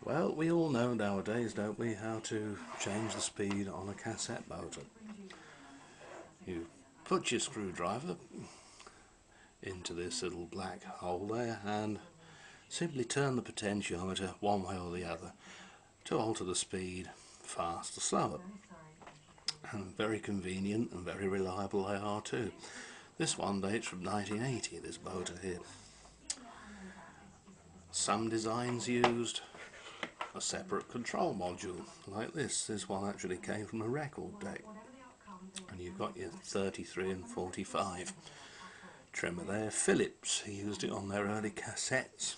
Well, we all know nowadays, don't we, how to change the speed on a cassette motor. You put your screwdriver into this little black hole there and simply turn the potentiometer one way or the other to alter the speed, fast or slower. And very convenient and very reliable they are too. This one dates from 1980, this motor here. Some designs used a separate control module like this. This one actually came from a record deck, and you've got your 33 and 45 trimmer there. Philips used it on their early cassettes.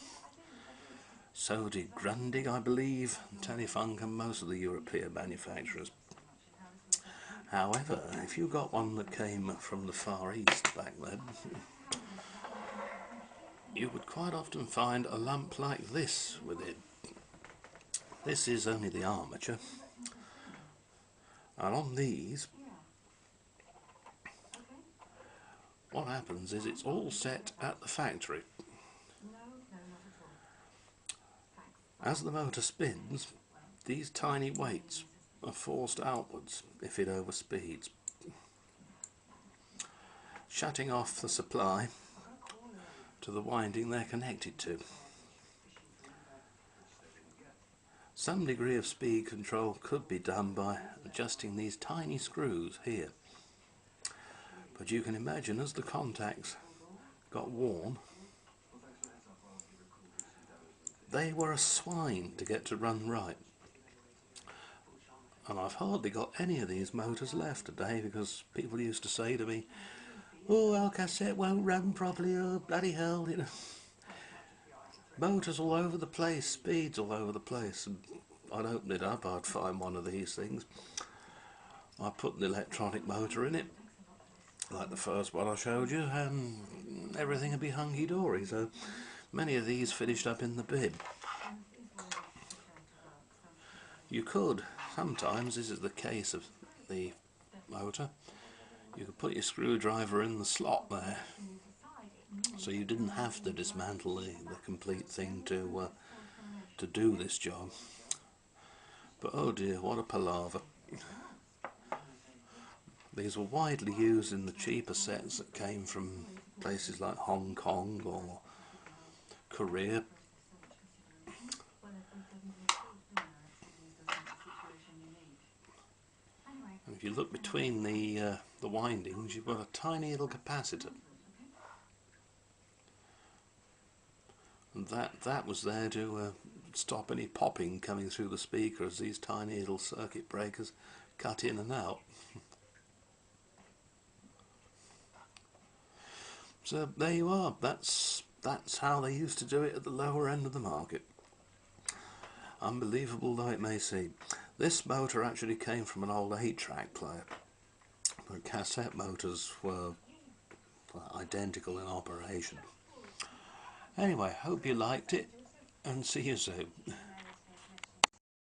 So did Grundig, I believe, Telefunk and most of the European manufacturers. However, if you got one that came from the Far East back then, you would quite often find a lump like this with it. This is only the armature, and on these what happens is it's all set at the factory. As the motor spins, these tiny weights are forced outwards if it overspeeds, shutting off the supply to the winding they're connected to. Some degree of speed control could be done by adjusting these tiny screws here, but you can imagine as the contacts got worn, they were a swine to get to run right. And I've hardly got any of these motors left today because people used to say to me, "Oh, our cassette won't run properly, oh bloody hell," you know. Motors all over the place, speeds all over the place, and I'd open it up, I'd find one of these things. I'd put an electronic motor in it, like the first one I showed you, and everything would be hunky-dory. So many of these finished up in the bin. You could, sometimes, this is the case of the motor, you could put your screwdriver in the slot there, so you didn't have to dismantle the complete thing to do this job. But oh dear, what a palaver. These were widely used in the cheaper sets that came from places like Hong Kong or Korea. And if you look between the windings, you've got a tiny little capacitor. And that was there to stop any popping coming through the speaker as these tiny little circuit breakers cut in and out. So there you are. That's how they used to do it at the lower end of the market. Unbelievable though it may seem. This motor actually came from an old 8-track player, but cassette motors were identical in operation. Anyway, hope you liked it, and see you soon.